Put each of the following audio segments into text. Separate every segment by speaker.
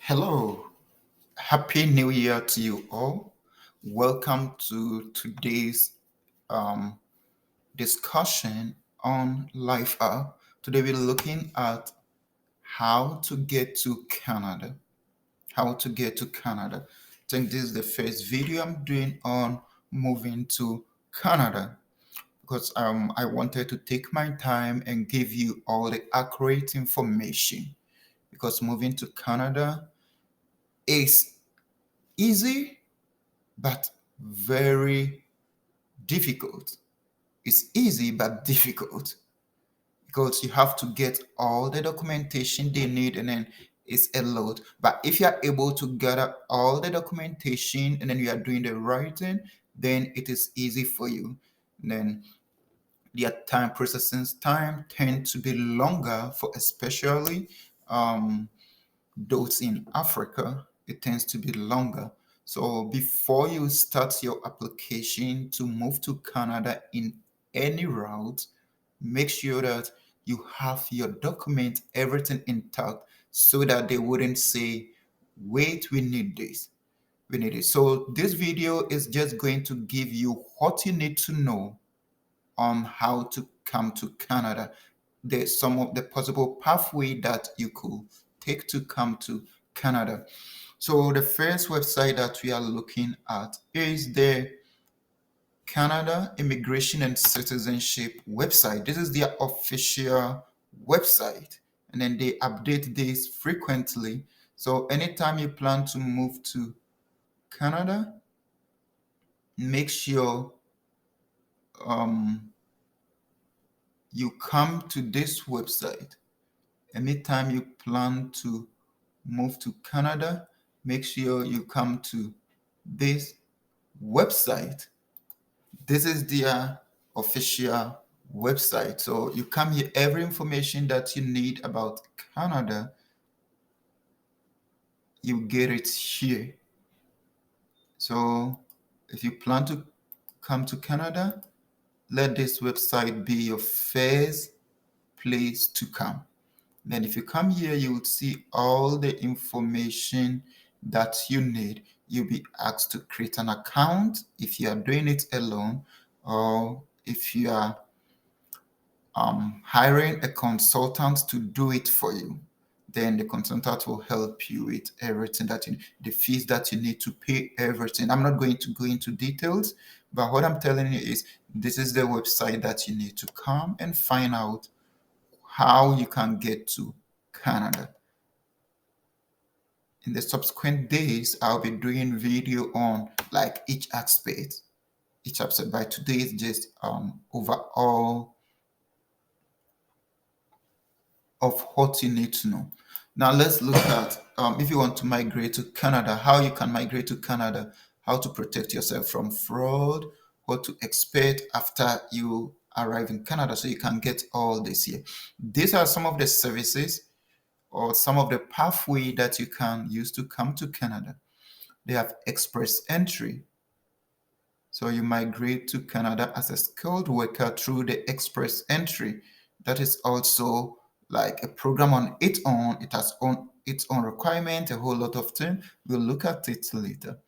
Speaker 1: Hello, Happy New Year to you all. Welcome to today's um, discussion on Life App. Today we're looking at how to get to Canada. How to get to Canada. I think this is the first video I'm doing on moving to Canada because I wanted to take my time and give you all the accurate information because moving to Canada is easy but very difficult. It's easy but difficult because you have to get all the documentation they need and then it's a load. But if you're able to gather all the documentation and then you are doing the writing, then it is easy for you. And then their time processing time tend to be longer for especially um, those in Africa, it tends to be longer. So before you start your application to move to Canada in any route, make sure that you have your document, everything intact, so that they wouldn't say, wait, we need this. We need it. So this video is just going to give you what you need to know on how to come to Canada. There's some of the possible pathway that you could take to come to Canada. So the first website that we are looking at is the Canada Immigration and Citizenship website. This is their official website, and then they update this frequently. So anytime you plan to move to Canada, make sure um, you come to this website. Anytime you plan to move to Canada, make sure you come to this website. This is their official website. So you come here, every information that you need about Canada, you get it here. So if you plan to come to Canada, let this website be your first place to come. Then if you come here, you would see all the information that you need. You'll be asked to create an account if you are doing it alone, or if you are hiring a consultant to do it for you. Then the consultant will help you with everything that you need, the fees that you need to pay, everything. I'm not going to go into details, but what I'm telling you is this is the website that you need to come and find out how you can get to Canada. In the subsequent days, I'll be doing video on like each aspect. Each aspect. By today is just overall of what you need to know. Now let's look at if you want to migrate to Canada, how you can migrate to Canada, how to protect yourself from fraud, what to expect after you arrive in Canada, so you can get all this here. These are some of the services or some of the pathway that you can use to come to Canada. They have express entry. So you migrate to Canada as a skilled worker through the express entry. That is also like a program on its own. It has its own requirement, a whole lot of things. We'll look at it later.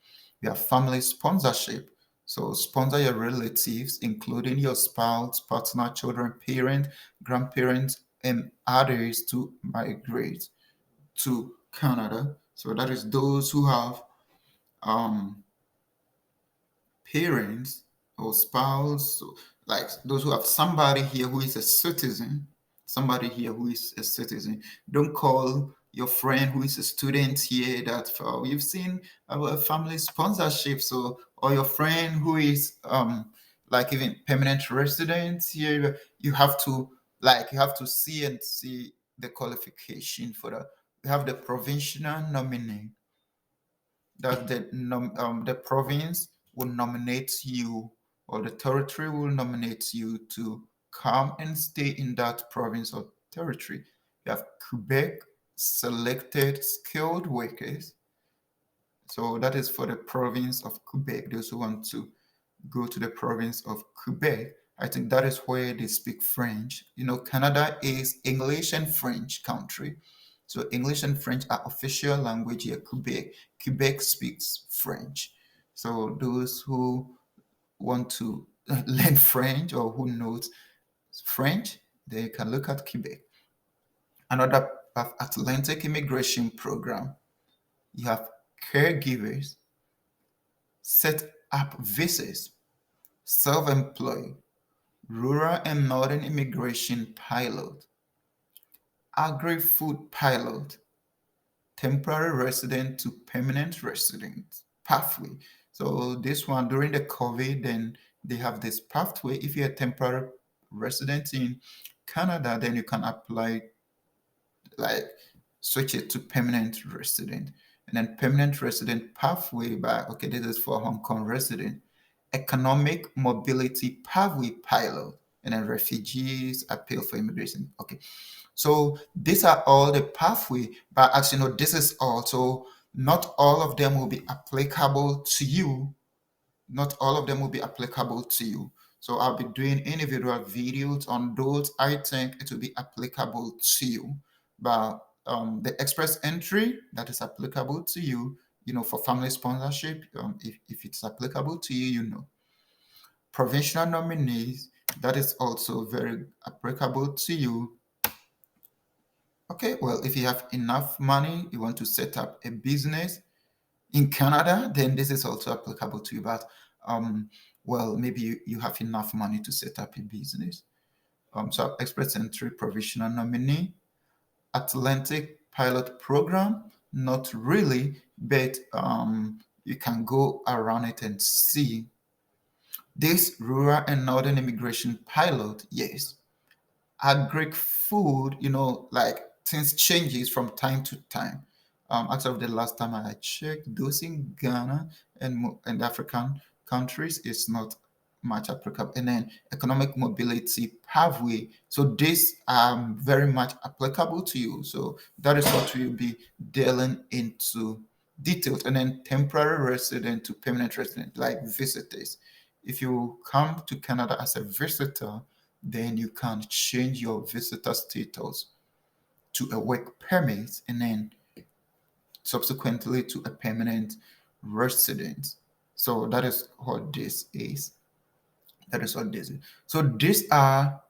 Speaker 1: We have family sponsorship. So sponsor your relatives, including your spouse, partner, children, parent, grandparents, and others to migrate to Canada. So that is those who have um, parents or spouse, so like those who have somebody here who is a citizen, somebody here who is a citizen. Don't call your friend who is a student here that you've seen our family sponsorship, so or your friend who is like even permanent resident here. You have to see the qualification for that. We have the provincial nominee that the province will nominate you or the territory will nominate you to come and stay in that province or territory. You have Quebec selected skilled workers. So that is for the province of Quebec. Those who want to go to the province of Quebec, I think that is where they speak French. You know, Canada is English and French country. So English and French are official language here. Quebec speaks French. So those who want to learn French or who knows French, they can look at Quebec. Another Atlantic immigration program. You have caregivers, set up visas, self-employed, rural and northern immigration pilot, agri-food pilot, temporary resident to permanent resident pathway. So this one during the COVID, then they have this pathway. If you're a temporary resident in Canada, then you can apply, like, switch it to permanent resident. And then permanent resident pathway by, okay, this is for Hong Kong resident. Economic mobility pathway pilot. And then refugees appeal for immigration. Okay. So these are all the pathway, but as you know, this is also not all of them will be applicable to you. Not all of them will be applicable to you. So I'll be doing individual videos on those I think it will be applicable to you. But the express entry that is applicable to you, for family sponsorship, if it's applicable to you, provincial nominees, that is also very applicable to you. Okay, well, if you have enough money, you want to set up a business in Canada, then this is also applicable to you. But well, maybe you have enough money to set up a business. So express entry provisional nominee, Atlantic pilot program, not really, but you can go around it and see. This rural and northern immigration pilot, yes. Agri food, like things changes from time to time. As of the last time I checked, those in Ghana and African countries is not much applicable. And then economic mobility pathway. So this very much applicable to you. So that is what we'll be dealing into details. And then temporary resident to permanent resident, like visitors. If you come to Canada as a visitor, then you can change your visitor status to a work permit and then subsequently to a permanent resident. So that is what this is. That is what this is. So these are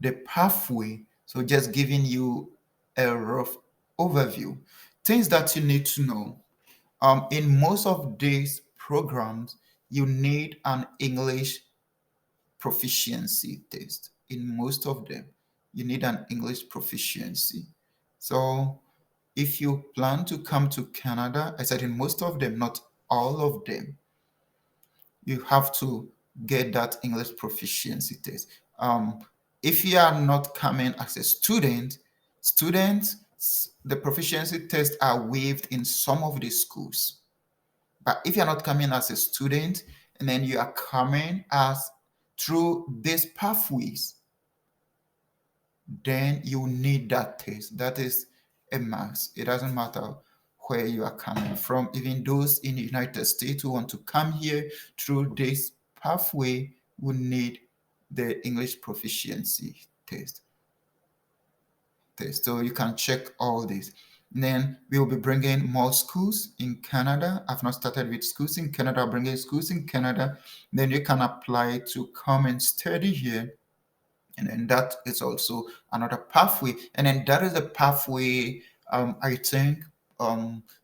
Speaker 1: the pathway. So just giving you a rough overview. Things that you need to know. In most of these programs, you need an English proficiency test. In most of them, you need an English proficiency. So if you plan to come to Canada, I said in most of them, not all of them, you have to get that English proficiency test. If you are not coming as a students, the proficiency tests are waived in some of the schools. But if you're not coming as a student and then you are coming as through these pathways, then you need that test. That is a must. It doesn't matter where you are coming from. Even those in the United States who want to come here through this pathway will need the English proficiency test. So you can check all this. And then we will be bringing more schools in Canada. I've not started with schools in Canada. I'm bringing schools in Canada. Then you can apply to come and study here. And then that is also another pathway. And then that is the pathway I think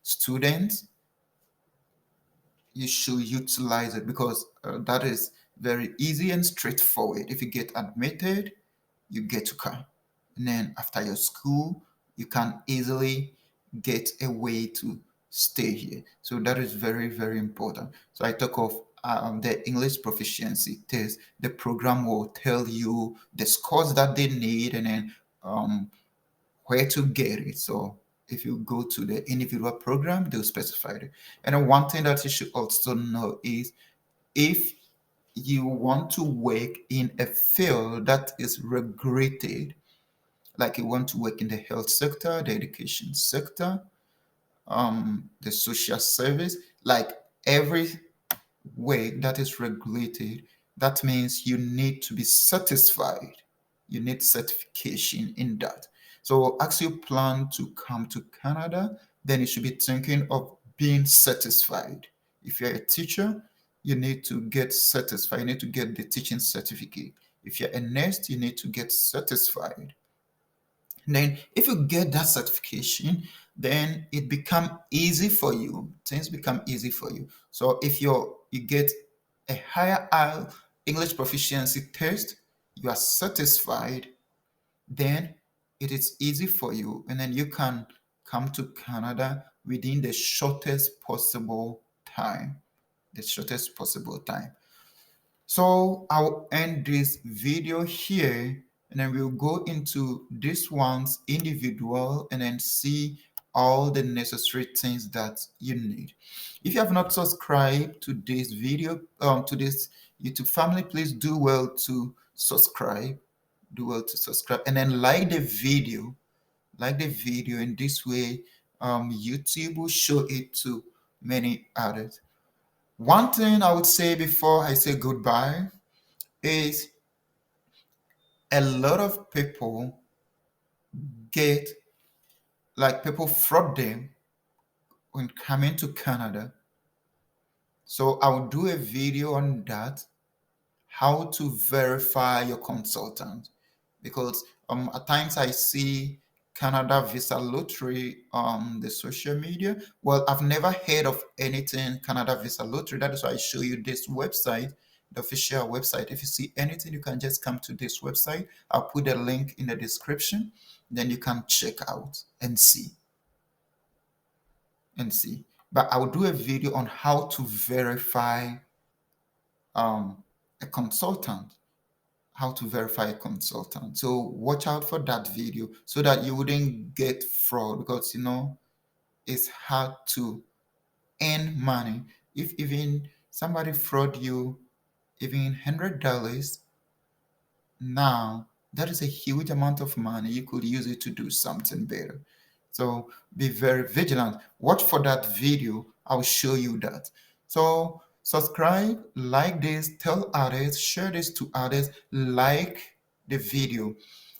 Speaker 1: students, you should utilize it because that is very easy and straightforward. If you get admitted, you get to come. And then after your school, you can easily get a way to stay here. So that is very, very important. So I talk of the English proficiency test. The program will tell you the scores that they need and then where to get it. So if you go to the individual program, they'll specify it. And then one thing that you should also know is if you want to work in a field that is regulated, like you want to work in the health sector, the education sector, the social service, like every way that is regulated, that means you need to be satisfied. You need certification in that. So as you plan to come to Canada, then you should be thinking of being satisfied. If you're a teacher, you need to get satisfied. You need to get the teaching certificate. If you're a nurse, you need to get satisfied. And then if you get that certification, then it become easy for you. Things become easy for you. So if you get a higher English proficiency test, you are satisfied, then it is easy for you. And then you can come to Canada within the shortest possible time. The shortest possible time. So I'll end this video here, and then we'll go into this one's individual and then see all the necessary things that you need. If you have not subscribed to this video, to this YouTube family, please do well to subscribe. Do well to subscribe, and then like the video. Like the video. In this way, YouTube will show it to many others. One thing I would say before I say goodbye is a lot of people get, like, people fraud them when coming to Canada. So I will do a video on that, how to verify your consultant, because at times I see Canada Visa Lottery on the social media. Well, I've never heard of anything Canada Visa Lottery. That is why I show you this website, the official website. If you see anything, you can just come to this website. I'll put a link in the description. Then you can check out and see. But I will do a video on how to verify a consultant. How to verify a consultant. So watch out for that video so that you wouldn't get fraud, because it's hard to earn money. If even somebody fraud you even $100, now that is a huge amount of money. You could use it to do something better. So be very vigilant. Watch for that video. I'll show you that. So subscribe, like this, tell others, share this to others, like the video.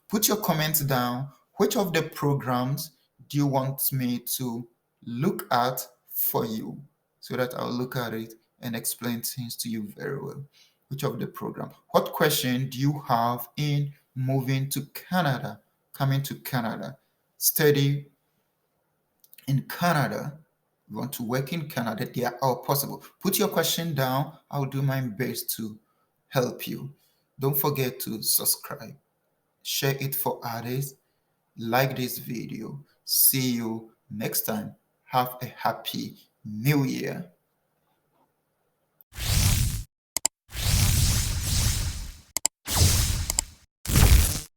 Speaker 1: Put your comments down. Which of the programs do you want me to look at for you, so that I'll look at it and explain things to you very well? Which of the program? What question do you have in moving to Canada, coming to Canada, study in Canada? You want to work in Canada? They are all possible. Put your question down. I'll do my best to help you. Don't forget to subscribe, share it for others, like this video. See you next time. Have a happy new year.